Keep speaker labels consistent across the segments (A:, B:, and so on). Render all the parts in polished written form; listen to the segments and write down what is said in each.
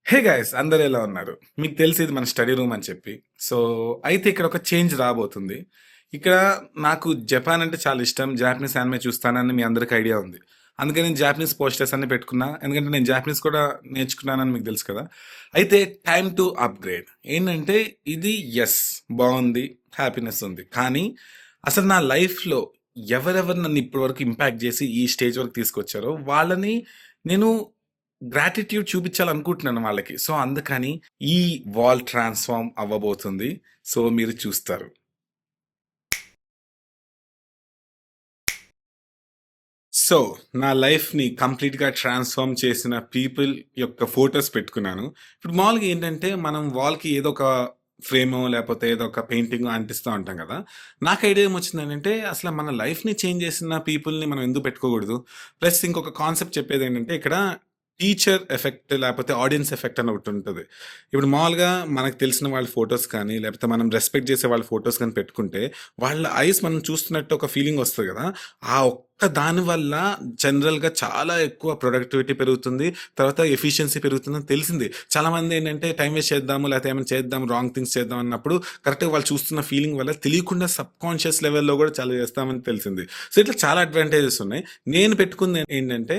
A: Hey guys అందరూ ఎలా ఉన్నారు? మీకు తెలిసి ఇది మన స్టడీ రూమ్ అని చెప్పి. సో, అయితే ఇక్కడ ఒక చేంజ్ రాబోతుంది. ఇక్కడ నాకు జపాన్ అంటే చాలా ఇష్టం. జాపనీస్ యానిమే చూస్తానని మీ అందరికి ఐడియా ఉంది. అందుకే నేను జాపనీస్ పోస్టర్స్ అన్ని పెట్టుకున్నా. ఎందుకంటే నేను జాపనీస్ కూడా నేర్చుకున్నానని మీకు తెలుసు కదా! అయితే టైమ్ టు అప్‌గ్రేడ్. ఏంటంటే ఇది యెస్ బావుంది. హ్యాపీనెస్ ఉంది. కానీ అసలు నా లైఫ్‌లో ఎవరెవరు నన్ను ఇప్పటి వరకు ఇంపాక్ట్ చేసి ఈ స్టేజ్ వరకు తీసుకొచ్చారో వాళ్ళని నేను గ్రాటిట్యూడ్ చూపించాలనుకుంటున్నాను వాళ్ళకి. సో, అందుకని ఈ వాల్ ట్రాన్స్‌ఫార్మ్ అవ్వబోతుంది. సో, మీరు చూస్తారు. సో, నా లైఫ్‌ని కంప్లీట్‌గా ట్రాన్స్‌ఫార్మ్ చేసిన పీపుల్ యొక్క ఫోటోస్ పెట్టుకున్నాను. ఇప్పుడు మామూలుగా ఏంటంటే, మనం వాల్‌కి ఏదో ఒక ఫ్రేమో, లేపోతే ఏదో ఒక పెయింటింగో అంటిస్తూ ఉంటాం కదా! నాకు ఐడియా ఏమొచ్చిందనంటే, అసల మన లైఫ్‌ని చేంజ్ చేసిన పీపుల్‌ని మనం ఎందుకు పెట్టుకోకూడదు? ప్లస్ ఇంకొక కాన్సెప్ట్ చెప్పేదేంటంటే, ఇక్కడ టీచర్ ఎఫెక్ట్ లేపోతే ఆడియన్స్ ఎఫెక్ట్ అని ఒకటుంటది. ఇప్పుడు మామూలుగా మనకు తెలిసిన వాళ్ళ ఫోటోస్ కానీ, లేపోతే మనం రెస్పెక్ట్ చేసే వాళ్ళ ఫోటోస్ గాని పెట్టుకుంటే, వాళ్ళ ఐస్ మనం చూస్తున్నట్టు ఒక ఫీలింగ్ వస్తది గదా! ఆ ఒక్క దాని వల్ల జనరల్‌గా చాలా ఎక్కువ ప్రొడక్టివిటీ పెరుగుతుంది. తర్వాత ఎఫిషియన్సీ పెరుగుతుందని తెలిసింది. చాలామంది ఏంటంటే టైమ్ వేస్ట్ చేద్దాము, లేకపోతే ఏమైనా చేద్దాం, రాంగ్ థింగ్స్ చేద్దాం అన్నప్పుడు కరెక్ట్‌గా వాళ్ళు చూస్తున్న ఫీలింగ్ వల్ల తెలియకుండా సబ్‌కాన్షియస్ లెవెల్‌లో గూడా చాలా చేస్తామని తెలిసింది. సో, ఇట్లా చాలా అడ్వాంటేజెస్ ఉన్నాయి. నేను పెట్టుకుంది ఏంటంటే,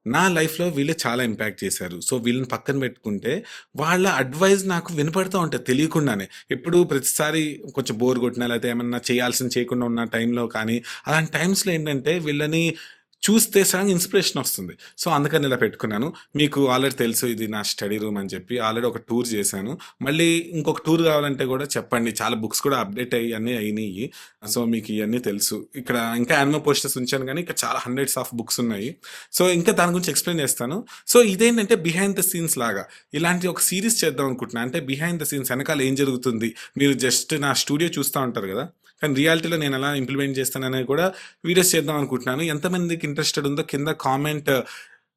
A: నా లైఫ్‌లో వీళ్ళు చాలా ఇంపాక్ట్ చేశారు. సో, వీళ్ళని పక్కన పెట్టుకుంటే వాళ్ళ అడ్వైస్ నాకు వినపడుతూ ఉంటది తెలియకుండానే. ఎప్పుడు ప్రతిసారి కొంచెం బోర్ కొట్టినా లేకపోతే ఏమన్నా చేయాల్సింది చేయకుండా ఉన్న టైంలో కానీ, అలాంటి టైమ్స్‌లో ఏంటంటే వీళ్ళని చూస్తే సడన్‌గా ఇన్‌స్పిరేషన్ వస్తుంది. సో, అందుకని ఇలా పెట్టుకున్నాను. మీకు ఆల్రెడీ తెలుసు ఇది నా స్టడీ రూమ్ అని చెప్పి. ఆల్రెడీ ఒక టూర్ చేశాను. మళ్ళీ ఇంకొక టూర్ కావాలంటే కూడా చెప్పండి. చాలా బుక్స్ కూడా అప్‌డేట్ అయ్యి అన్నీ అయినియి. సో, మీకు ఇయన్నీ తెలుసు. ఇక్కడ ఇంకా యానిమే పోస్టర్స్ ఉంచాను గానీ, ఇంకా చాలా హండ్రెడ్స్ ఆఫ్ బుక్స్ ఉన్నాయి. సో, ఇంకా దాని గురించి ఎక్స్‌ప్లెయిన్ చేస్తాను. సో, ఇదేంటంటే బిహైండ్ ద సీన్స్ లాగా. ఇలాంటి ఒక సీరీస్ చేద్దాం అనుకుంటున్నా. అంటే బిహైండ్ ద సీన్స్ ఎనకాల ఏం జరుగుతుంది? మీరు జస్ట్ నా స్టూడియో చూస్తా ఉంటారు కదా! కానీ రియాలిటీలో నేను ఎలా ఇంప్లిమెంట్ చేస్తాననేది కూడా వీడియోస్ చేద్దాం అనుకుంటున్నాను. ఎంతమందికి ఇంట్రెస్టెడ్ ఉందో కింద కామెంట్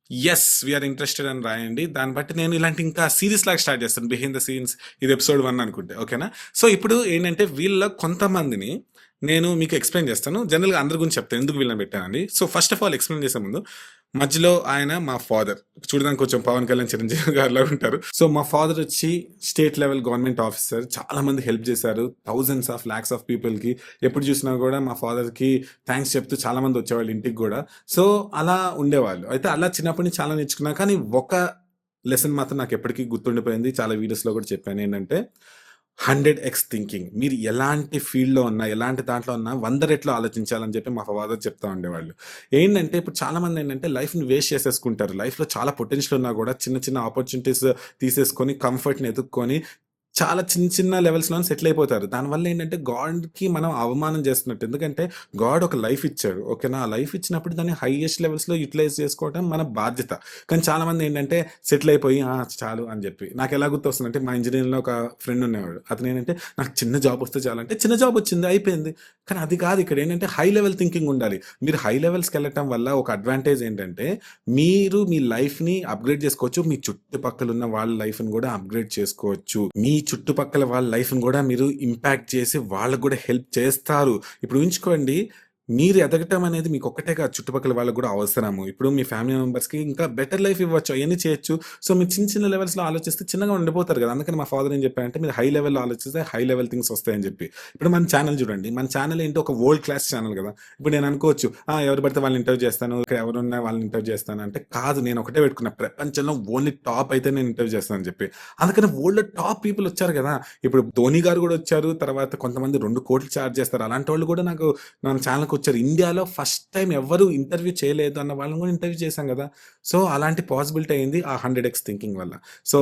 A: యెస్ వీఆర్ ఇంట్రెస్టెడ్ అని రాయండి. దాన్ని బట్టి నేను ఇలాంటి ఇంకా సీరీస్ లాగా స్టార్ట్ చేస్తాను. బిహైండ్ ద సీన్స్ ఇది ఎపిసోడ్ 1 అనుకుంటే. ఓకేనా? సో, ఇప్పుడు ఏంటంటే వీళ్ళ కొంతమందిని నేను మీకు ఎక్స్‌ప్లెయిన్ చేస్తాను. జనరల్‌గా అందరి గురించి చెప్తాను. ఎందుకు వీళ్ళని పెట్టానండి. So, first of all explain చేసే ముందు మధ్యలో ఆయన మా ఫాదర్. చూడడానికి కొంచెం పవన్ కళ్యాణ్, చిరంజీవి గారిలాగా ఉంటారు. సో, మా ఫాదర్ వచ్చి స్టేట్ లెవెల్ గవర్నమెంట్ ఆఫీసర్. చాలా మంది హెల్ప్ చేశారు. థౌసండ్స్ ఆఫ్ లాక్స్ ఆఫ్ పీపుల్‌కి. ఎప్పుడు చూసినా కూడా మా ఫాదర్‌కి థాంక్స్ చెప్తూ చాలా మంది వచ్చేవాళ్ళు ఇంటికి గూడా. సో, అలా ఉండేవాళ్ళు. అయితే అలా చిన్నప్పటి నుంచి చాలా నేర్చుకున్నా. కానీ ఒక లెసన్ మాత్రం నాకు ఎప్పటికీ గుర్తుండిపోయింది. చాలా వీడియోస్‌లో కూడా చెప్పాను. ఏంటంటే 100x థింకింగ్. మీరు ఎలాంటి ఫీల్డ్‌లో ఉన్నా, ఎలాంటి దాంట్లో ఉన్నా 100 రెట్లు ఆలోచించాలని చెప్పి మా ఫాదర్ చెప్తా ఉండేవాళ్ళు. ఏంటంటే ఇప్పుడు చాలామంది ఏంటంటే లైఫ్‌ని వేస్ట్ చేసేసుకుంటారు. లైఫ్‌లో చాలా పొటెన్షియల్ ఉన్నా కూడా చిన్న చిన్న ఆపర్చునిటీస్ తీసేసుకొని కంఫర్ట్‌ని ఎతుక్కొని చాలా చిన్న చిన్న లెవెల్స్‌లోనే సెటిల్ అయిపోతారు. దానివల్ల ఏంటంటే గాడ్‌కి మనం అవమానం చేస్తున్నట్టు. ఎందుకంటే గాడ్ ఒక లైఫ్ ఇచ్చాడు. ఓకేనా? ఆ లైఫ్ ఇచ్చినప్పుడు దాన్ని హైయెస్ట్ లెవెల్స్‌లో యుటిలైజ్ చేసుకోవడం మన బాధ్యత. కానీ చాలామంది ఏంటంటే సెటిల్ అయిపోయి చాలు అని చెప్పి. నాకెలా గుర్తొస్తుందంటే మా ఇంజినీరింగ్‌లో ఒక ఫ్రెండ్ ఉండేవాడు. అతను ఏంటంటే నాకు చిన్న జాబ్ వస్తే చాలంటే చిన్న జాబ్ వచ్చింది అయిపోయింది. కానీ అది కాదు ఇక్కడ ఏంటంటే హై లెవెల్ థింకింగ్ ఉండాలి. మీరు హై లెవెల్స్‌కెళ్ళటం వల్ల ఒక అడ్వాంటేజ్ ఏంటంటే మీరు మీ లైఫ్‌ని అప్‌గ్రేడ్ చేసుకోవచ్చు. మీ చుట్టుపక్కల ఉన్న వాళ్ళ లైఫ్‌ని కూడా అప్‌గ్రేడ్ చేసుకోవచ్చు. మీ చుట్టుపక్కల వాళ్ళ లైఫ్‌ని గూడా మీరు ఇంపాక్ట్ చేసి వాళ్ళకి గూడా హెల్ప్ చేస్తారు. ఇప్పుడు ఊహించుకోండి, మీరు ఎదగటం అనేది మీకొక్కటే కాదు, చుట్టుపక్కల వాళ్ళకి గూడా అవసరము. ఇప్పుడు మీ ఫ్యామిలీ మెంబర్స్‌కి ఇంకా బెటర్ లైఫ్ ఇవ్వచ్చు. అయన్నీ చేయొచ్చు. సో, మీరు చిన్న చిన్న లెవెల్స్‌లో ఆలోచిస్తే చిన్నగా ఉండిపోతారు గదా! అందుకని మా ఫాదర్ ఏం చెప్పారంటే, మీరు హై లెవెల్‌లో ఆలోచిస్తే హై లెవెల్ థింగ్స్ వస్తాయని జెప్పి. ఇప్పుడు మన ఛానెల్ జూడండి. మన ఛానెల్ ఏంటి ఒక వరల్డ్ క్లాస్ ఛానెల్ గదా! ఇప్పుడు నేను అనుకోవచ్చు, ఎవరు పడితే వాళ్ళని ఇంటర్వ్యూ చేస్తాను. ఇక్కడ ఎవరున్నా వాళ్ళని ఇంటర్వ్యూ చేస్తాను అంటే కాదు. నేను ఒకటే పెట్టుకున్నా. ప్రపంచంలో ఓన్లీ టాప్ అయితే నేను ఇంటర్వ్యూ చేస్తానని జెప్పి. అందుకని వరల్డ్‌లో టాప్ పీపుల్ వచ్చారు గదా! ఇప్పుడు ధోని గారు గూడా వచ్చారు. తర్వాత కొంతమంది 2,00,00,000 చార్జ్ చేస్తారు. అలాంటి వాళ్ళు గూడా నాకు మన ఛానెల్‌కొచ్చారు. ఇండియాలో ఫస్ట్ టైమ్ ఎవ్వరు ఇంటర్వ్యూ చేయలేదు అన్న వాళ్ళని గూడా ఇంటర్వ్యూ చేశాం గదా! సో, అలాంటి పాసిబిలిటీ అయింది ఆ 100x థింకింగ్ వల్ల. సో,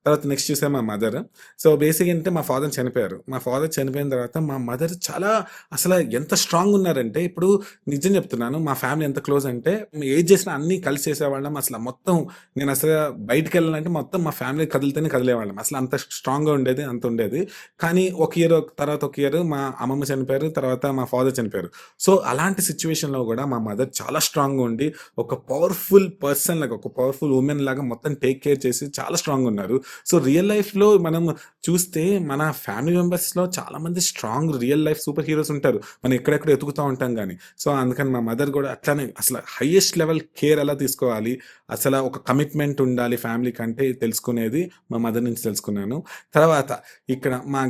A: తర్వాత నెక్స్ట్ చూస్తే మా మదర్. సో, బేసిక్‌గా ఏంటంటే మా ఫాదర్ చనిపోయారు. మా ఫాదర్ చనిపోయిన తర్వాత మా మదర్ చాలా అసల ఎంత స్ట్రాంగ్ ఉన్నారంటే ఇప్పుడు నిజం చెప్తున్నాను. మా ఫ్యామిలీ ఎంత క్లోజ్ అంటే ఏది చేసినా అన్నీ కలిసి చేసేవాళ్ళం. అసల మొత్తం నేనసల బయటికెళ్ళాలంటే మొత్తం మా ఫ్యామిలీ కదిలితేనే కదిలేవాళ్ళం. అసలు అంత స్ట్రాంగ్‌గా ఉండేది. అంత ఉండేది. కానీ ఒక ఇయర్ తర్వాత ఒక ఇయర్ మా అమ్మమ్మ చనిపోయారు. తర్వాత మా ఫాదర్ చనిపోయారు. సో, అలాంటి సిట్యుయేషన్‌లో గూడా మా మదర్ చాలా స్ట్రాంగ్‌గా ఉండి ఒక పవర్‌ఫుల్ పర్సన్ లాగా, ఒక పవర్‌ఫుల్ వుమెన్ లాగా మొత్తం టేక్ కేర్ చేసి చాలా స్ట్రాంగ్‌గా ఉన్నారు. సో రియల్ లైఫ్‌లో మనం చూస్తే మన ఫ్యామిలీ మెంబర్స్‌లో చాలామంది strong real life super heroes ఉంటారు. మనం ఎక్కడెక్కడో ఎతుకుతా ఉంటాం గానీ. సో అందుకని మా మదర్ గూడా అట్లానే అసలు హైయెస్ట్ లెవెల్ కేర్ ఎలా తీసుకోవాలి, అసల ఒక కమిట్మెంట్ ఉండాలి ఫ్యామిలీకంటే తెలుసుకునేది మా మదర్ నుంచి తెలుసుకున్నాను. తర్వాత ఇక్కడ మా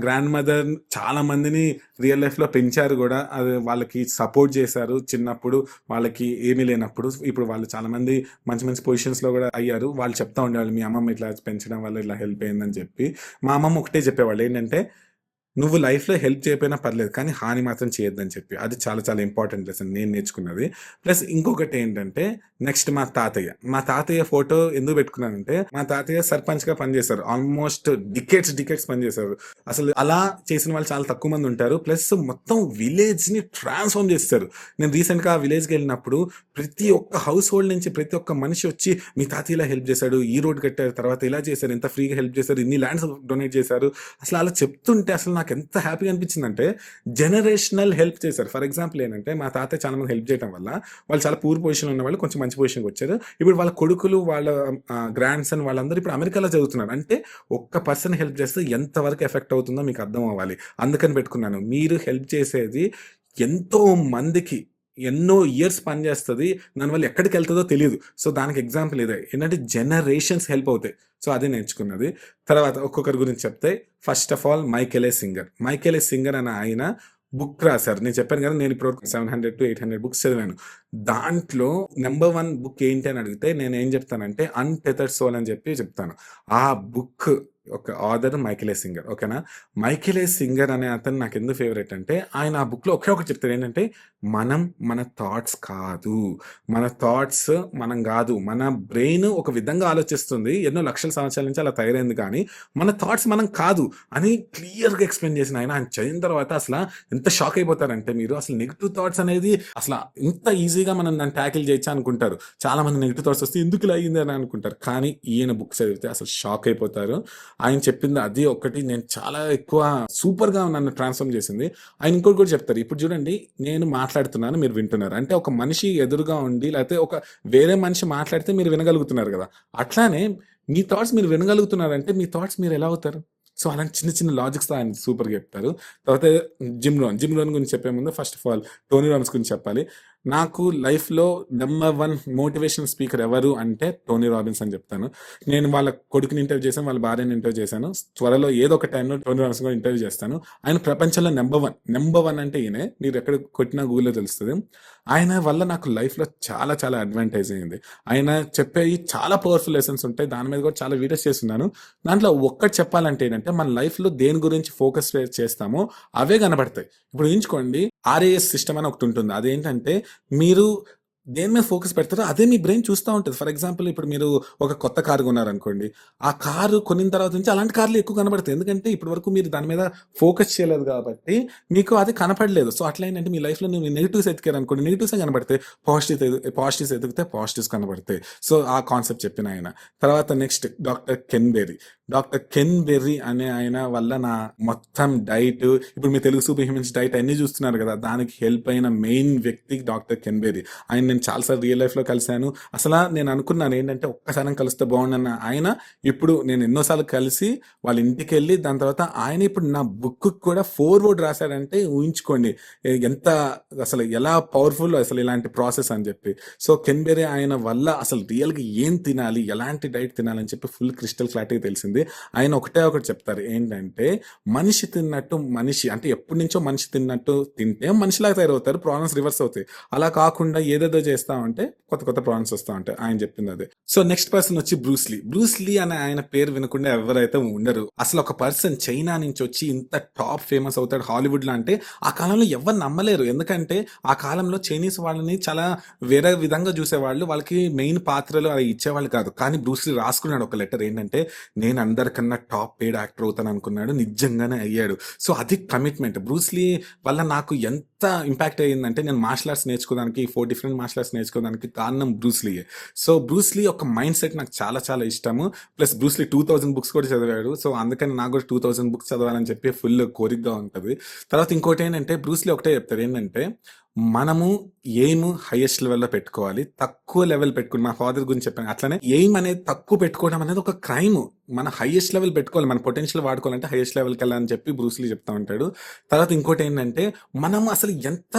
A: గ్రాండ్ మదర్ చాలా మందిని రియల్ లైఫ్‌లో పెంచారు గూడా. అది వాళ్ళకి సపోర్ట్ చేశారు చిన్నప్పుడు. వాళ్ళకి ఏమీ లేనప్పుడు. ఇప్పుడు వాళ్ళు చాలా మంది మంచి మంచి పొజిషన్స్‌లో గూడా అయ్యారు. వాళ్ళు చెప్తా ఉండేవాళ్ళు, "మీ అమ్మమ్మ ఇట్లా పెంచడం వల్ల ఇలా హెల్ప్ అయిందని" చెప్పి. మా అమ్మమ్మ ఒకటే చెప్పేవాళ్ళు ఏంటంటే, "నువ్వు లైఫ్‌లో హెల్ప్ చేయకపోయినా పర్లేదు. కానీ హాని మాత్రం చేయొద్దని" చెప్పి. అది చాలా చాలా ఇంపార్టెంట్ లెసన్ నేను నేర్చుకున్నది. ప్లస్ ఇంకొకటేంటంటే నెక్స్ట్ మా తాతయ్య. మా తాతయ్య ఫోటో ఎందుకు పెట్టుకున్నానంటే, మా తాతయ్య సర్పంచ్‌గా పనిచేశారు. ఆల్మోస్ట్ డికేడ్స్ పనిచేశారు. అసలు అలా చేసిన వాళ్ళు చాలా తక్కువ మంది ఉంటారు. ప్లస్ మొత్తం విలేజ్‌ని ట్రాన్స్‌ఫార్మ్ చేసేశారు. నేను రీసెంట్‌గా ఆ విలేజ్‌కెళ్ళినప్పుడు ప్రతి ఒక్క హౌస్ హోల్డ్ నుంచి ప్రతి ఒక్క మనిషి వచ్చి, "మీ తాతయ్య ఇలా హెల్ప్ చేశాడు. ఈ రోడ్ కట్టారు. తర్వాత ఇలా చేశారు. ఇంత ఫ్రీగా హెల్ప్ చేశారు. ఇన్ని ల్యాండ్స్ డొనేట్ చేశారు." అసలు అలా చెప్తుంటే అసలు నాకెంత హ్యాపీగా అనిపించిందంటే, జనరేషనల్ హెల్ప్ చేశారు. ఫర్ ఎగ్జాంపుల్ ఏంటంటే, మా తాతయ్య చాలా మంది హెల్ప్ చేయడం వల్ల వాళ్ళు చాలా పూర్ పొజిషన్‌లో ఉన్నవాళ్ళు కొంచెం మంచి పొజిషన్‌కి వచ్చారు. ఇప్పుడు వాళ్ళ కొడుకులు, వాళ్ళ గ్రాండ్ సన్ వాళ్ళందరూ ఇప్పుడు అమెరికాలో చదువుతున్నారు. అంటే ఒక్క పర్సన్ హెల్ప్ చేస్తే ఎంత వరకు ఎఫెక్ట్ అవుతుందో మీకు అర్థం అవ్వాలి. అందుకని పెట్టుకున్నాను. మీరు హెల్ప్ చేసేది ఎంతో మందికి ఎన్నో ఇయర్స్ పనిచేస్తది. దానివల్ల ఎక్కడికెళ్తదో తెలీదు. సో, దానికి ఎగ్జాంపుల్ ఇదే. ఏంటంటే జనరేషన్స్ హెల్ప్ అవుతాయి. సో, అదే నేర్చుకున్నది. తర్వాత ఒక్కొక్కరి గురించి చెప్తే first of all Michael A singer. Michael A singer అనే ఆయన బుక్ రాసారు. నేను చెప్పాను కదా! నేను ఇప్పటివరకు 700-800 బుక్స్ చదివాను. దాంట్లో నంబర్ 1 బుక్ ఏంటి అని అడిగితే నేనేం చెప్తానంటే 'అన్‌టెథర్డ్ సోల్' అని చెప్పి చెప్తాను. ఆ బుక్ ఒక ఆథర్ మైకేల్ ఏ సింగర్. ఓకేనా? మైకేల్ ఏ సింగర్ అనే అతను నాకెందుకు ఫేవరెట్ అంటే, ఆయన ఆ బుక్‌లో ఒకే ఒకటి చెప్తాడు. ఏంటంటే, మనం మన థాట్స్ కాదు. మన థాట్స్ మనం గాదు. మన బ్రెయిన్ ఒక విధంగా ఆలోచిస్తుంది. ఎన్నో లక్షల సంవత్సరాల నుంచి అలా తయారైంది కానీ, మన థాట్స్ మనం కాదు అని క్లియర్‌గా ఎక్స్‌ప్లెయిన్ చేసిన ఆయన. ఆయన చదివిన తర్వాత అసల ఎంత షాక్ అయిపోతారంటే మీరు, అసలు నెగెటివ్ థాట్స్ అనేది అసల ఇంత ఈజీగా మనం దాన్ని టాకిల్ చేయొచ్చా అనుకుంటారు. చాలామంది నెగెటివ్ థాట్స్ వస్తే ఎందుకు ఇలా అయింది అని అనుకుంటారు. కానీ ఈయన బుక్ చదివితే అసలు షాక్ అయిపోతారు. ఆయన చెప్పింది అది ఒక్కటి నేను చాలా ఎక్కువ సూపర్‌గా నన్ను ట్రాన్స్‌ఫార్మ్ చేసింది. ఆయన ఇంకోటి కూడా చెప్తారు. ఇప్పుడు చూడండి, నేను మాట్లాడుతున్నాను, మీరు వింటున్నారు. అంటే ఒక మనిషి ఎదురుగా ఉండి లేకపోతే ఒక వేరే మనిషి మాట్లాడితే మీరు వినగలుగుతున్నారు కదా! అట్లానే మీ థాట్స్ మీరు వినగలుగుతున్నారంటే మీ థాట్స్ మీరు ఎలా అవుతారు? సో, అలాంటి చిన్న చిన్న లాజిక్స్‌తో ఆయన సూపర్‌గా చెప్తారు. తర్వాత జిమ్ రోన్ గురించి చెప్పే ముందు first of all Tony Robbins గురించి చెప్పాలి. నాకు లైఫ్‌లో నంబర్ 1 మోటివేషనల్ స్పీకర్ ఎవరు అంటే టోనీ రాబిన్స్ అని చెప్తాను. నేను వాళ్ళ కొడుకుని ఇంటర్వ్యూ చేశాను. వాళ్ళ భార్యని ఇంటర్వ్యూ చేశాను. త్వరలో ఏదో ఒక టైంలో టోనీ రాబిన్స్ కూడా ఇంటర్వ్యూ చేస్తాను. ఆయన ప్రపంచంలో నంబర్ 1 అంటే ఈయనే. మీరు ఎక్కడ కొట్టినా గూగుల్‌లో తెలుస్తది. ఆయన వల్ల నాకు లైఫ్‌లో చాలా చాలా అడ్వాంటేజ్ అయింది. ఆయన చెప్పేయి చాలా పవర్‌ఫుల్ లెసన్స్ ఉంటాయి. దాని మీద కూడా చాలా వీడియోస్ చేస్తున్నాను. దాంట్లో ఒక్కటి చెప్పాలంటే ఏంటంటే, మన లైఫ్‌లో దేని గురించి ఫోకస్ చేస్తామో అవే కనబడతాయి. ఇప్పుడు ఊహించుకోండి, ఆర్ఏఎస్ సిస్టమ్ అని ఒకటి ఉంటుంది. అదేంటంటే, మీరు దేని మీద ఫోకస్ పెడతారో అదే మీ బ్రెయిన్ చూస్తా ఉంటది. ఫర్ ఎగ్జాంపుల్ ఇప్పుడు మీరు ఒక కొత్త కారు కొన్నారనుకోండి. ఆ కారు కొనిన తర్వాత నుంచి అలాంటి కార్లు ఎక్కువ కనబడతాయి. ఎందుకంటే ఇప్పటి వరకు మీరు దాని మీద ఫోకస్ చేయలేదు కాబట్టి మీకు అది కనపడలేదు. సో, అట్లా ఏంటంటే మీ లైఫ్‌లో నువ్వు నెగెటివ్స్ ఎతికారనుకోండి, నెగెటివ్సే కనబడతాయి. పాజిటివ్స్ ఎతికితే పాజిటివ్స్ కనబడతాయి. సో, ఆ కాన్సెప్ట్ చెప్పిన ఆయన. తర్వాత నెక్స్ట్ డాక్టర్ కెన్ బెర్రీ అనే ఆయన వల్ల నా మొత్తం డైట్, ఇప్పుడు మీ తెలుగు సూపర్ హ్యూమన్స్ డైట్ అన్నీ చూస్తున్నారు కదా! దానికి హెల్ప్ అయిన మెయిన్ వ్యక్తి డాక్టర్ కెన్ బెర్రీ. ఆయన నేను చాలా సార్లు రియల్ లైఫ్‌లో కలిసాను. అసల నేను అనుకున్నాను ఏంటంటే, ఒక్కసారైనా కలిస్తే బాగుండన్న ఆయన ఇప్పుడు నేను ఎన్నో సార్లు కలిసి వాళ్ళ ఇంటికెళ్ళి దాని తర్వాత ఆయన ఇప్పుడు నా బుక్‌కి కూడా ఫోర్‌వర్డ్ రాసాడంటే ఊహించుకోండి. ఎంత అసలు ఎలా పవర్‌ఫుల్ అసలు ఇలాంటి ప్రాసెస్ అని చెప్పి. సో, కెన్ బెర్రీ ఆయన వల్ల అసలు రియల్‌గా ఏం తినాలి, ఎలాంటి డైట్ తినాలని చెప్పి ఫుల్ క్రిస్టల్ క్లారిటీగా తెలిసింది. ఆయన ఒకటే ఒకటి చెప్తారు. ఏంటంటే, మనిషి తిన్నట్టు మనిషి అంటే ఎప్పటి నుంచో మనిషి తిన్నట్టు తింటే మనిషిలాగా తయారవుతారు. ప్రాబ్లమ్స్ రివర్స్ అవుతాయి. అలా కాకుండా ఏదేదో చేస్తా ఉంటే కొత్త ప్రాబ్లమ్స్ వస్తా ఉంటాయి. ఆయన చెప్పింది అదే. సో, నెక్స్ట్ పర్సన్ వచ్చి బ్రూస్ లీ అనే ఆయన పేరు వినకుండా ఎవరైతే ఉండరు. అసలు ఒక పర్సన్ చైనా నుంచి వచ్చి ఇంత టాప్ ఫేమస్ అవుతాడు హాలీవుడ్‌లో అంటే ఆ కాలంలో ఎవరు నమ్మలేరు. ఎందుకంటే ఆ కాలంలో చైనీస్ వాళ్ళని చాలా వేరే విధంగా చూసేవాళ్ళు. వాళ్ళకి మెయిన్ పాత్రలు అవి ఇచ్చేవాళ్ళు కాదు. కానీ బ్రూస్ లీ రాసుకున్నాడు ఒక లెటర్. ఏంటంటే, నేను అందరికన్నా టాప్ పెయిడ్ యాక్టర్ అవుతాను అనుకున్నాడు. నిజంగానే అయ్యాడు. సో, అది కమిట్మెంట్. బ్రూస్ లీ వల్ల నాకు ఎంత ఇంపాక్ట్ అయ్యిందంటే, నేను మార్షల్ ఆర్ట్స్ నేర్చుకోవడానికి 4 డిఫరెంట్ మార్షల్ ఆర్ట్స్ నేర్చుకోవడానికి కారణం బ్రూస్ లీయే. సో, బ్రూస్ లీ యొక్క మైండ్ సెట్ నాకు చాలా చాలా ఇష్టము. ప్లస్ బ్రూస్ లీ 2000 బుక్స్ కూడా చదివాడు. సో, అందుకని నాకు కూడా 2000 బుక్స్ చదవాలని చెప్పి ఫుల్ కోరికగా ఉంటది. తర్వాత ఇంకోటి ఏంటంటే, బ్రూస్ లీ ఒకటే చెప్తాడు. ఏంటంటే, మనము ఎయిమ్ హైయెస్ట్ లెవెల్‌లో పెట్టుకోవాలి. తక్కువ లెవెల్ పెట్టుకుని మా ఫాదర్ గురించి చెప్పాను. అట్లనే ఎయిమ్ అనేది తక్కువ పెట్టుకోవడం అనేది ఒక క్రైమ్. మన హైయెస్ట్ లెవెల్ పెట్టుకోవాలి. మన పొటెన్షియల్ వాడుకోవాలంటే హైయెస్ట్ లెవెల్‌కెళ్ళాలని చెప్పి బ్రూస్ లీ చెప్తా ఉంటాడు. తర్వాత ఇంకోటేంటంటే, మనం అసలు ఎంత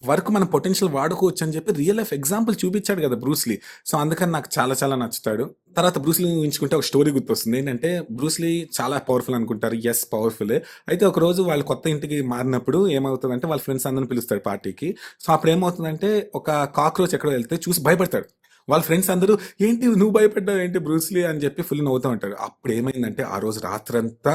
A: వరకు మన పొటెన్షియల్ వాడుకోవచ్చు అని చెప్పి రియల్ లైఫ్ ఎగ్జాంపుల్ చూపించాడు కదా బ్రూస్ లీ. సో, అందుకని నాకు చాలా చాలా నచ్చుతాడు. తర్వాత బ్రూస్ లీని ఊహించుకుంటే ఒక స్టోరీ గుర్తొస్తుంది. ఏంటంటే, బ్రూస్ లీ చాలా పవర్‌ఫుల్ అనుకుంటారు. యెస్ పవర్‌ఫులే. అయితే ఒకరోజు వాళ్ళు కొత్త ఇంటికి మారినప్పుడు ఏమవుతదంటే, వాళ్ళ ఫ్రెండ్స్ అందరిని పిలుస్తాడు పార్టీకి. సో, అప్పుడేమవుతుందంటే, ఒక కాక్రోచ్ ఎక్కడో వెళ్తే చూసి భయపడతాడు. వాళ్ళ ఫ్రెండ్స్ అందరూ "ఏంటి నువ్వు భయపడ్డావు ఏంటి బ్రూస్ లీ" అని చెప్పి ఫుల్ నవ్వుతా ఉంటారు. అప్పుడేమైందంటే, ఆ రోజు రాత్రంతా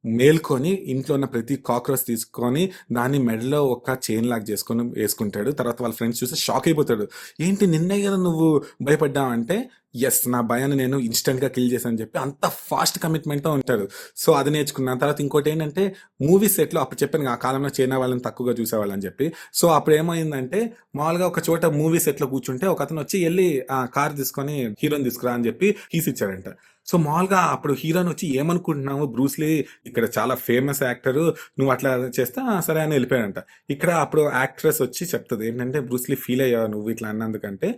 A: మేల్కొని ఇంట్లో ఉన్న ప్రతి కాక్రోచ్ తీసుకొని దాన్ని మెడలో ఒక చైన్ లాగా చేసుకొని వేసుకుంటాడు. తర్వాత వాళ్ళ ఫ్రెండ్స్ చూసి షాక్ అయిపోతాడు. ఏంటి నిన్నే కదా నువ్వు భయపడ్డావు అంటే, యెస్ నా భయాన్ని నేను ఇన్‌స్టంట్‌గా కిల్ చేశాను అని చెప్పి అంత ఫాస్ట్ కమిట్మెంట్‌తో ఉంటాడు. సో, అది నేర్చుకున్నాను. తర్వాత ఇంకోటేంటంటే మూవీ సెట్‌లో అప్పుడు చెప్పాను ఆ కాలంలో చైనా వాళ్ళని తక్కువగా చూసేవాళ్ళని చెప్పి. సో, అప్పుడేమైందంటే మామూలుగా ఒక చోట మూవీ సెట్‌లో కూర్చుంటే ఒకతను వచ్చి ఎళ్లి కార్ తీసుకొని హీరోని తీసుకురా అని చెప్పి కీస్ ఇచ్చాడంట. సో, మామూలుగా అప్పుడు హీరోయిన్ వచ్చి ఏమనుకుంటున్నావు బ్రూస్ లీ ఇక్కడ చాలా ఫేమస్ యాక్టరు. నువ్వు అట్లా చేస్తే సరే అని వెళ్ళిపోయాడంట. ఇక్కడ అప్పుడు యాక్ట్రెస్ వచ్చి చెప్తది. ఏంటంటే బ్రూస్ లీ ఫీల్ అయ్యావా నువ్వు ఇట్లా అన్నందుకంటే,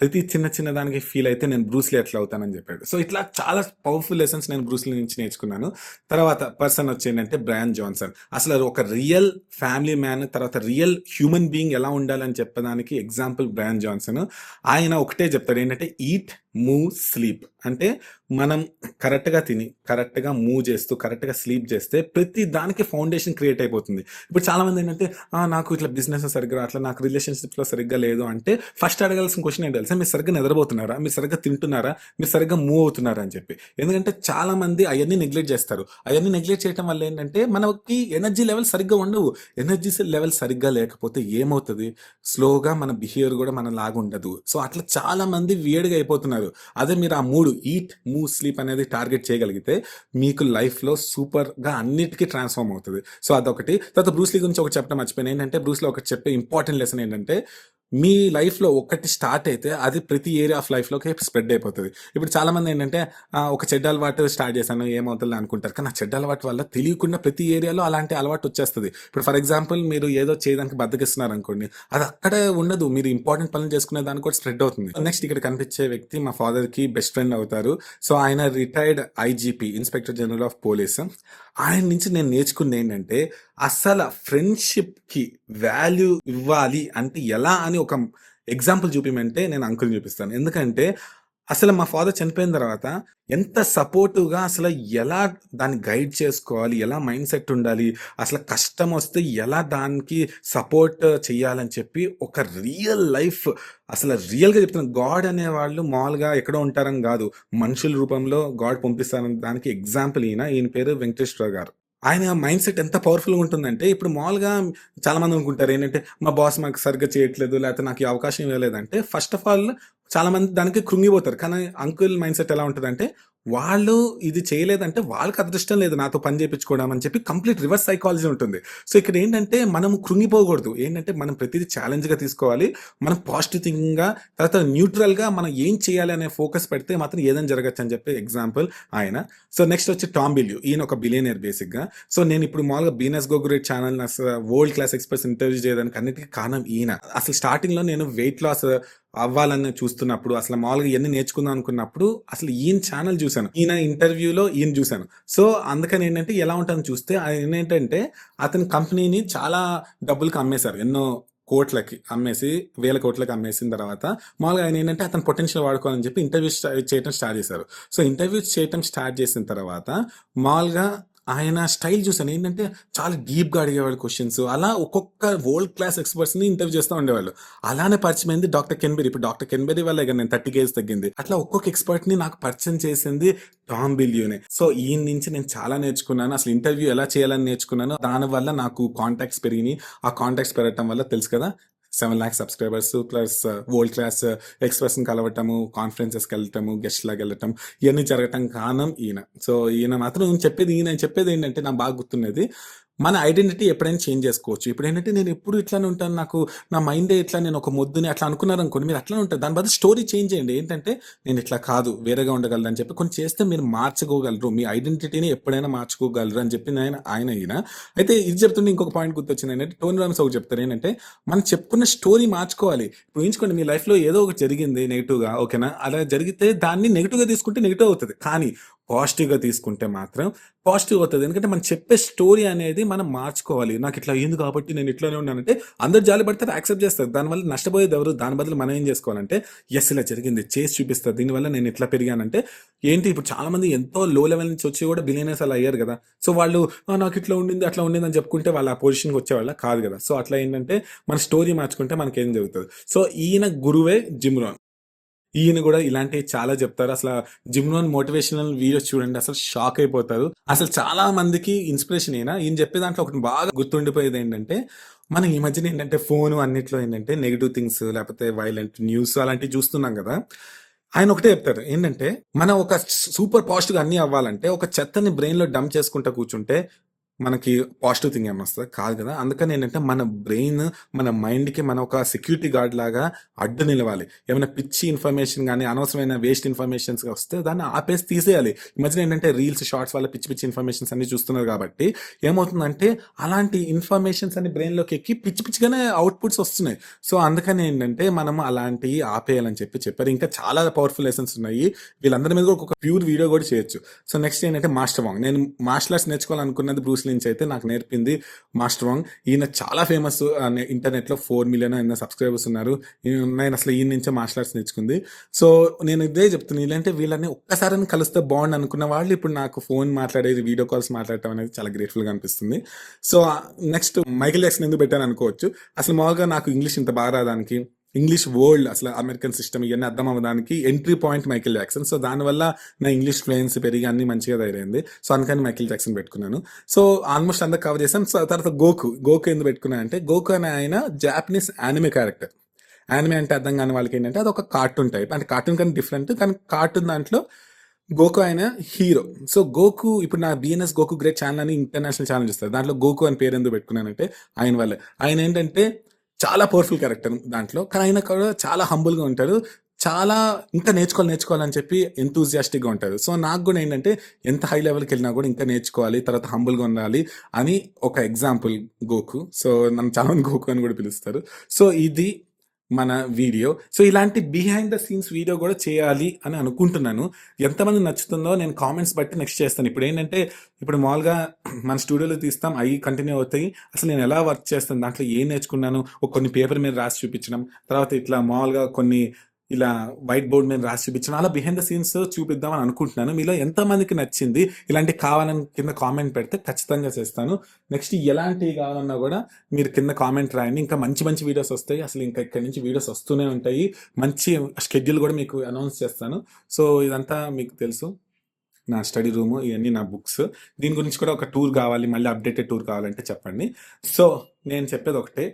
A: ప్రతి చిన్న చిన్న దానికి ఫీల్ అయితే నేను బ్రూస్ లీ ఎట్లా అవుతానని చెప్పాడు. సో, ఇట్లా చాలా పవర్‌ఫుల్ లెసన్స్ నేను బ్రూస్ లీ నుంచి నేర్చుకున్నాను. తర్వాత పర్సన్ వచ్చి ఏంటంటే బ్రయాన్ జాన్సన్. అసలు ఒక రియల్ ఫ్యామిలీ మ్యాన్, తర్వాత రియల్ హ్యూమన్ బీయింగ్ ఎలా ఉండాలని చెప్పడానికి ఎగ్జాంపుల్ బ్రయాన్ జాన్సన్. ఆయన ఒకటే చెప్తాడు. ఏంటంటే ఈట్, మూవ్, స్లీప్. అంటే మనం కరెక్ట్‌గా తిని, కరెక్ట్‌గా మూవ్ చేస్తూ, కరెక్ట్‌గా స్లీప్ చేస్తే ప్రతి దానికి ఫౌండేషన్ క్రియేట్ అయిపోతుంది. ఇప్పుడు చాలామంది ఏంటంటే నాకు ఇట్లా బిజినెస్ సరిగ్గా రావట్లేదు, నాకు రిలేషన్‌షిప్స్‌లో సరిగ్గా లేదు అంటే ఫస్ట్ అడగాల్సిన క్వెషన్ ఏంటో తెలుసా? మీరు సరిగ్గా నిద్రపోతున్నారా? మీరు సరిగ్గా తింటున్నారా? మీరు సరిగ్గా మూవ్ అవుతున్నారా? అని చెప్పి. ఎందుకంటే చాలామంది అయన్నీ నెగ్లెక్ట్ చేస్తారు. అయన్నీ నెగ్లెక్ట్ చేయడం వల్ల ఏంటంటే మనకి ఎనర్జీ లెవెల్ సరిగ్గా ఉండవు. ఎనర్జీ లెవెల్ సరిగ్గా లేకపోతే ఏమవుతది? స్లోగా మన బిహేవియర్ కూడా మనలాగా ఉండదు. సో, అట్లా చాలామంది వియర్డ్‌గా అయిపోతున్నారు. అదే మీరు ఆ 3 ఈట్, మూవ్, స్లీప్ అనేది టార్గెట్ చేయగలిగితే మీకు లైఫ్‌లో సూపర్‌గా అన్నిటికి ట్రాన్స్‌ఫార్మ్ అవుతది. సో, అదొకటి. తర్వాత బ్రూస్ లీ గురించి ఒకటి చెప్పడం మర్చిపోయాను. ఏంటంటే బ్రూస్ లీ ఒకటి చెప్పే ఇంపార్టెంట్ లెసన్ ఏంటంటే, మీ లైఫ్‌లో ఒకటి స్టార్ట్ అయితే అది ప్రతి ఏరియా ఆఫ్ లైఫ్‌లోకి స్ప్రెడ్ అయిపోతది. ఇప్పుడు చాలామంది ఏంటంటే ఒక చెడ్డ అలవాటు స్టార్ట్ చేశాను ఏమవుతదిలే అనుకుంటారు. కానీ ఆ చెడ్డ అలవాటు వల్ల తెలియకుండా ప్రతి ఏరియాలో అలాంటి అలవాటు వచ్చేస్తది. ఇప్పుడు ఫర్ ఎగ్జాంపుల్ మీరు ఏదో చేయడానికి బద్ధకిస్తున్నారనుకోండి, అది అక్కడే ఉండదు. మీరు ఇంపార్టెంట్ పనులు చేసుకునే దానికి కూడా స్ప్రెడ్ అవుతుంది. నెక్స్ట్ ఇక్కడ కనిపించే వ్యక్తి మా ఫాదర్‌కి బెస్ట్ ఫ్రెండ్ అవుతారు. సో, ఆయన retired IGP inspector general of police. ఆయన నుంచి నేను నేర్చుకుందేంటంటే, అసల ఫ్రెండ్‌షిప్‌కి వాల్యూ ఇవ్వాలి అంటే ఎలా అని ఒక ఎగ్జాంపుల్ చూపియమంటే నేను అంకుల్‌ని చూపిస్తాను. ఎందుకంటే, అసలు మా ఫాదర్ చనిపోయిన తర్వాత ఎంత సపోర్టివ్‌గా అసలు ఎలా దాన్ని గైడ్ చేసుకోవాలి, ఎలా మైండ్ సెట్ ఉండాలి, అసలు కష్టమొస్తే ఎలా దానికి సపోర్ట్ చేయాలని చెప్పి ఒక రియల్ లైఫ్ అసలు రియల్‌గా చెప్తున్నాను. గాడ్ అనేవాళ్ళు మామూలుగా ఎక్కడో ఉంటారని గాదు. మనుషుల రూపంలో గాడ్ పంపిస్తారని దానికి ఎగ్జాంపుల్ ఈయన. ఈయన పేరు వెంకటేశ్వర గారు. ఆయన మైండ్ సెట్ ఎంత పవర్‌ఫుల్‌గా ఉంటుందంటే, ఇప్పుడు మామూలుగా చాలామంది అనుకుంటారు ఏంటంటే, మా బాస్ మాకు సరిగ్గా చేయట్లేదు, లేకపోతే నాకు ఈ అవకాశం ఇవ్వలేదంటే, ఫస్ట్ ఆఫ్ ఆల్ చాలామంది దానికి కృంగిపోతారు. కానీ అంకుల్ మైండ్ సెట్ ఎలా ఉంటదంటే, వాళ్ళు ఇది చేయలేదంటే వాళ్ళకి అదృష్టం లేదు నాతో పని చేపించుకోవడం అని చెప్పి కంప్లీట్ రివర్స్ సైకాలజీ ఉంటుంది. సో, ఇక్కడ ఏంటంటే మనం కృంగిపోకూడదు. ఏంటంటే మనం ప్రతిదీ ఛాలెంజ్‌గా తీసుకోవాలి. మనం పాజిటివ్ థింకింగ్‌గా తర్వాత న్యూట్రల్‌గా మనం ఏం చేయాలి అనే ఫోకస్ పెడితే మాత్రం ఏదైనా జరగొచ్చు అని చెప్పి ఎగ్జాంపుల్ ఆయన. సో, నెక్స్ట్ వచ్చి టామ్ బిల్యూ. ఈయన ఒక బిలియనీర్ బేసిక్‌గా. సో, నేను ఇప్పుడు మామూలుగా బీనస్ గోగురేట్ ఛానెల్‌ని వరల్డ్ క్లాస్ ఎక్స్‌పర్ట్స్ ఇంటర్వ్యూ చేయడానికి అన్నిటికి కారణం ఈయన. అసలు స్టార్టింగ్‌లో నేను వెయిట్ లాస్ అవ్వాలని చూస్తున్నప్పుడు అసలు మామూలుగా ఇయన్నీ నేర్చుకుందాం అనుకున్నప్పుడు అసలు ఈయన ఛానెల్ చూసాను. ఈయన ఇంటర్వ్యూలో ఈయన చూసాను. సో, అందుకని ఏంటంటే ఎలా ఉంటుందని చూస్తే ఆయనేంటంటే అతని కంపెనీని చాలా డబ్బులకి అమ్మేశారు. ఎన్నో కోట్లకి అమ్మేసి, వేల కోట్లకి అమ్మేసిన తర్వాత మామూలుగా ఆయన ఏంటంటే అతని పొటెన్షియల్ వాడుకోవాలని చెప్పి ఇంటర్వ్యూస్ చేయటం స్టార్ట్ చేశారు. సో, ఇంటర్వ్యూస్ చేయటం స్టార్ట్ చేసిన తర్వాత మామూలుగా ఆయన స్టైల్ చూసాను. ఏంటంటే చాలా డీప్‌గా అడిగేవాళ్ళు క్వెషన్స్. అలా ఒక్కొక్క వరల్డ్ క్లాస్ ఎక్స్‌పర్ట్స్‌ని ఇంటర్వ్యూ చేస్తా ఉండేవాళ్ళు. అలానే పరిచయమైంది డాక్టర్ కెన్బెర్రీ. ఇప్పుడు డాక్టర్ కెన్బెర్రీ వల్లే కదా నేను 30 కేజీస్ తగ్గింది. అట్లా ఒక్కొక్క ఎక్స్‌పర్ట్‌ని నాకు పరిచయం చేసింది టామ్ బిల్యూనే. సో, ఈయన నుంచి నేను చాలా నేర్చుకున్నాను. అసలు ఇంటర్వ్యూ ఎలా చేయాలని నేర్చుకున్నాను. దానివల్ల నాకు కాంటాక్ట్స్ పెరిగినియి. ఆ కాంటాక్ట్స్ పెరగటం వల్ల తెలుసు కదా 7,00,000 సబ్స్క్రైబర్స్ ప్లస్ వరల్డ్ క్లాస్ ఎక్స్‌పర్ట్స్‌ని కలవటము, కాన్ఫరెన్సెస్‌కి వెళ్ళటము, గెస్ట్‌లాగా వెళ్ళటం ఇయన్నీ జరగటం కారణం ఈయన. సో, ఈయన మాత్రం చెప్పేది ఏంటంటే నాకు బాగా గుర్తున్నది. మన ఐడెంటిటీ ఎప్పుడైనా చేంజ్ చేసుకోవచ్చు. ఇప్పుడేంటంటే నేను ఎప్పుడు ఇట్లానే ఉంటాను. నాకు నా మైండే ఇట్లా నేను ఒక మొద్దుని అట్లా అనుకున్నారనుకోండి మీరు అట్లనే ఉంటారు. దాని బదులు స్టోరీ చేంజ్ చేయండి. ఏంటంటే నేను ఇట్లా కాదు వేరేగా ఉండగలను అని చెప్పి కొన్ని చేస్తే మీరు మార్చుకోగలరు. మీ ఐడెంటిటీని ఎప్పుడైనా మార్చుకోగలరు అని చెప్పి ఆయన ఈయన. అయితే ఇది చెప్తుంటే ఇంకొక పాయింట్ గుర్తొచ్చింది ఏంటంటే టోనీ రాబిన్స్ ఒకటి చెప్తారు ఏంటంటే మనం చెప్పుకున్న స్టోరీ మార్చుకోవాలి. ఇప్పుడు ఊహించుకోండి మీ లైఫ్‌లో ఏదో ఒకటి జరిగింది నెగెటివ్‌గా ఓకేనా? అలా జరిగితే దాన్ని నెగెటివ్‌గా తీసుకుంటే నెగెటివ్ అవుతది. కానీ పాజిటివ్‌గా తీసుకుంటే మాత్రం పాజిటివ్ అవుతది. ఎందుకంటే మనం చెప్పే స్టోరీ అనేది మనం మార్చుకోవాలి. నాకిట్లా అయింది కాబట్టి నేను ఇట్లానే ఉన్నానంటే అందరూ జాలి పడతారు, యాక్సెప్ట్ చేస్తారు. దానివల్ల నష్టపోయేది ఎవరు? దాని బదులు మనం ఏం చేసుకోవాలంటే యెస్ ఇలా జరిగింది. చేసి చూపిస్తా. దీనివల్ల నేను ఇట్లా పెరిగానంటే ఏంటి ఇప్పుడు చాలామంది ఎంతో లో లెవెల్ నుంచి వచ్చి కూడా బిలియనర్స్ అలా అయ్యారు కదా! సో వాళ్ళు నాకిట్లా ఉండింది, అట్లా ఉండింది అని చెప్పుకుంటే వాళ్ళు ఆ పొజిషన్‌కి వచ్చేవాళ్ళా? కాదు కదా! సో అట్లా ఏంటంటే మన స్టోరీ మార్చుకుంటే మనకేం జరుగుతది. సో ఈయన గురువే జిమ్ రోన్. ఈయన గూడా ఇలాంటివి చాలా చెప్తారు. జిమ్‌లోని మోటివేషనల్ వీడియోస్ చూడండి. అసలు షాక్ అయిపోతారు. అసలు చాలా మందికి ఇన్‌స్పిరేషన్ ఈయన. ఈయన చెప్పే దాంట్లో ఒకటి బాగా గుర్తుండిపోయేదేంటంటే, మనం ఈ మధ్యన ఏంటంటే ఫోను అన్నిట్లో ఏంటంటే నెగెటివ్ థింగ్స్ లేకపోతే వైలెంట్ న్యూస్ అలాంటివి చూస్తున్నాం గదా! ఆయన ఒకటే చెప్తారు. ఏంటంటే, మనం ఒక సూపర్ పాజిటివ్‌గా అన్నీ అవ్వాలంటే, ఒక చెత్తని బ్రెయిన్‌లో డంప్ చేసుకుంటా కూర్చుంటే మనకి పాజిటివ్ థింగ్ ఏమన్నా వస్తదా? కాదు కదా! అందుకని ఏంటంటే మన బ్రెయిన్, మన మైండ్‌కి మనం ఒక సెక్యూరిటీ గార్డ్ లాగా అడ్డు నిలవాలి. ఏమైనా పిచ్చి ఇన్ఫర్మేషన్ గాని, అనవసరమైన వేస్ట్ ఇన్ఫర్మేషన్స్ వస్తే దాన్ని ఆపేసి తీసేయాలి. ఈ మధ్యన ఏంటంటే రీల్స్, షార్ట్స్ వల్ల పిచ్చి పిచ్చి ఇన్ఫర్మేషన్స్ అన్నీ చూస్తున్నారు కాబట్టి ఏమవుతుందంటే అలాంటి ఇన్ఫర్మేషన్స్ అన్ని బ్రెయిన్‌లోకి ఎక్కి పిచ్చి పిచ్చిగానే అవుట్‌పుట్స్ వస్తున్నాయి. సో, అందుకని ఏంటంటే మనం అలాంటియి ఆపేయాలని చెప్పారు. ఇంకా చాలా పవర్‌ఫుల్ లెసన్స్ ఉన్నాయి. వీళ్ళందరి మీద కూడా ఒక ప్యూర్ వీడియో కూడా చేయొచ్చు. సో, నెక్స్ట్ ఏంటంటే మాస్టర్ వాంగ్. నేను మార్షల్ ఆర్ట్స్ నేర్చుకోవాలనుకున్నది బ్రూస్ లీ నుంచి అయితే నాకు నేర్పింది మాస్టర్ వాంగ్. ఈయన చాలా ఫేమస్ ఇంటర్నెట్‌లో 4,000,000 ఎన్నో సబ్స్క్రైబర్స్ ఉన్నారు. నేను అసలు ఈయన నుంచే మార్షల్ ఆర్ట్స్ నేర్చుకుంది. సో, నేను ఇదే చెప్తున్నా. ఇలాంటి వీళ్ళని ఒక్కసారైనా కలిస్తే బాగుండు అనుకున్న వాళ్ళు ఇప్పుడు నాకు ఫోన్ మాట్లాడేది, వీడియో కాల్స్ మాట్లాడటం అనేది చాలా గ్రేట్‌ఫుల్‌గా అనిపిస్తుంది. సో, నెక్స్ట్ మైకేల్ జాక్సన్ ఎందుకు పెట్టాను అనుకోవచ్చు. అసలు మామూలుగా నాకు ఇంగ్లీష్ ఇంత బాగా రాదానికి ఇంగ్లీష్ వరల్డ్ అసలు అమెరికన్ సిస్టమ్ ఇవన్నీ అర్థం అవ్వడానికి entry point Michael Jackson. So దానివల్ల నా ఇంగ్లీష్ ఫ్లూయెన్సీ పెరిగి అన్ని మంచిగా తయారైంది. సో అందుకని మైకేల్ జాక్సన్ పెట్టుకున్నాను. సో ఆల్మోస్ట్ అందరు కవర్ చేశాను. సో తర్వాత గోకు ఎందుకు పెట్టుకున్నాను అంటే గోకు అనే ఆయన జాపనీస్ యానిమే క్యారెక్టర్. యానిమే అంటే అర్థం కాని వాళ్ళకి ఏంటంటే అది ఒక కార్టూన్ టైప్, అంటే కార్టూన్ కానీ డిఫరెంట్, కానీ కార్టూన్ దాంట్లో గోకు ఆయన హీరో. సో గోకు ఇప్పుడు నా బిఎన్ఎస్ గోకు గ్రేట్ ఛానల్ అని ఇంటర్నేషనల్ ఛానల్ చూస్తారు. దాంట్లో గోకు అని పేరు ఎందుకు పెట్టుకున్నానంటే ఆయన వల్లే. ఆయన ఏంటంటే చాలా పవర్ఫుల్ క్యారెక్టర్ దాంట్లో, కానీ ఆయన కూడా చాలా హంబుల్గా ఉంటారు. చాలా ఇంకా నేర్చుకోవాలని చెప్పి ఎంతూజియాస్టిక్గా ఉంటారు. సో నాకు కూడా ఏంటంటే ఎంత హై లెవెల్కి వెళ్ళినా కూడా ఇంకా నేర్చుకోవాలి, తర్వాత హంబుల్గా ఉండాలి అని ఒక ఎగ్జాంపుల్ గోకు. సో నన్ను చాలా మంది గోకు అని కూడా పిలుస్తారు. సో ఇది మన వీడియో. సో ఇలాంటి బిహైండ్ ద సీన్స్ వీడియో కూడా చేయాలి అని అనుకుంటున్నాను. ఎంతమంది నచ్చుతుందో నేను కామెంట్స్ బట్టి నెక్స్ట్ చేస్తాను. ఇప్పుడు మామూలుగా మన స్టూడియోలో తీస్తాం, అవి కంటిన్యూ అవుతాయి. అసలు నేను ఎలా వర్క్ చేస్తాను, దాంట్లో ఏం నేర్చుకున్నాను, కొన్ని పేపర్ మీద రాసి చూపించడం, తర్వాత ఇట్లా మామూలుగా కొన్ని ఇలా వైట్ బోర్డ్ మీద రాసి చూపించడం, అలా బిహైండ్ ద సీన్స్ చూపిద్దామని అనుకుంటున్నాను. మీలో ఎంతమందికి నచ్చింది, ఇలాంటి కావాలని కింద కామెంట్ పెడితే ఖచ్చితంగా చేస్తాను. నెక్స్ట్ ఎలాంటివి కావాలన్నా కూడా మీరు కింద కామెంట్ రాయండి. ఇంకా మంచి మంచి వీడియోస్ వస్తాయి. అసలు ఇంకా ఇక్కడి నుంచి వీడియోస్ వస్తూనే ఉంటాయి. మంచి షెడ్యూల్ కూడా మీకు అనౌన్స్ చేస్తాను. సో ఇదంతా మీకు తెలుసు, నా స్టడీ రూము, ఇవన్నీ నా బుక్స్. దీని గురించి కూడా ఒక టూర్ కావాలి, మళ్ళీ అప్డేటెడ్ టూర్ కావాలంటే చెప్పండి. సో నేను చెప్పేది ఒకటే,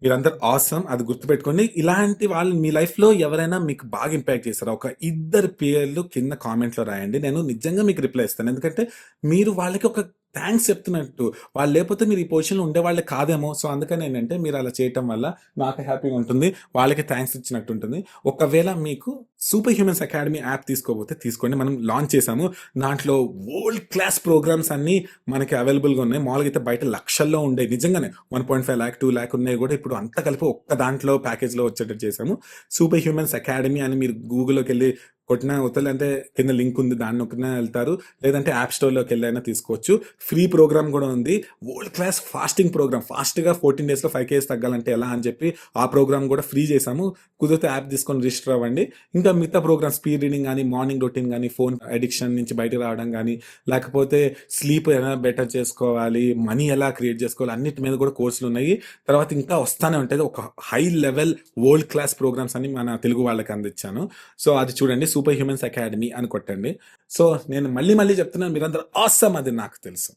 A: మీరందరూ ఆసమ్, అది గుర్తుపెట్టుకోండి. ఇలాంటి వాళ్ళు మీ లైఫ్లో ఎవరైనా మీకు బాగా ఇంపాక్ట్ చేస్తారా, ఒక ఇద్దరు పేర్లు కింద కామెంట్లో రాయండి. నేను నిజంగా మీకు రిప్లై ఇస్తాను. ఎందుకంటే మీరు వాళ్ళకి ఒక థ్యాంక్స్ చెప్తున్నట్టు. వాళ్ళు లేకపోతే మీరు ఈ పొజిషన్లో ఉండేవాళ్ళే కాదేమో. సో అందుకని ఏంటంటే మీరు అలా చేయటం వల్ల నాకు హ్యాపీగా ఉంటుంది, వాళ్ళకి థ్యాంక్స్ ఇచ్చినట్టు ఉంటుంది. ఒకవేళ మీకు సూపర్ హ్యూమన్స్ అకాడమీ యాప్ తీసుకోకపోతే తీసుకోండి. మనం లాంచ్ చేసాము. దాంట్లో వరల్డ్ క్లాస్ ప్రోగ్రామ్స్ అన్నీ మనకి అవైలబుల్గా ఉన్నాయి. మామూలుగా అయితే బయట లక్షల్లో ఉండే, నిజంగానే 1.5 lakh 2 lakh ఉన్నాయి కూడా ఇప్పుడు అంతా కలిపి ఒక్క దాంట్లో ప్యాకేజ్లో వచ్చేటట్టు చేసాము. సూపర్ హ్యూమన్స్ అకాడమీ అని మీరు గూగుల్లోకి వెళ్ళి కొట్టినా అవుతుంది, అంటే కింద లింక్ ఉంది, దాన్ని నొక్కినా వెళ్తారు. లేదంటే యాప్ స్టోర్లోకి వెళ్ళైనా తీసుకోవచ్చు. ఫ్రీ ప్రోగ్రామ్ కూడా ఉంది, వరల్డ్ క్లాస్ ఫాస్టింగ్ ప్రోగ్రామ్. ఫాస్ట్గా 14 daysలో 5 kgs తగ్గాలంటే ఎలా అని చెప్పి ఆ ప్రోగ్రామ్ కూడా ఫ్రీ చేసాము. కుదిరితే యాప్ తీసుకొని రిజిస్టర్ అవ్వండి. ఇంకా మిగతా ప్రోగ్రామ్ స్పీడ్ రీడింగ్ కానీ, మార్నింగ్ రొటీన్ కానీ, ఫోన్ అడిక్షన్ నుంచి బయటకు రావడం కానీ, లేకపోతే స్లీప్ ఎలా బెటర్ చేసుకోవాలి, మనీ ఎలా క్రియేట్ చేసుకోవాలి, అన్నిటి మీద కూడా కోర్సులు ఉన్నాయి. తర్వాత ఇంకా వస్తానే ఉంటుంది. ఒక high level world class programs అని మన తెలుగు వాళ్ళకి అందించాను. సో అది చూడండి, సూపర్ హ్యూమన్స్ అకాడమీ అని కొట్టండి. సో నేను మళ్ళీ చెప్తున్నాను, మీరందరూ ఆసమ్, అది నాకు తెలుసు.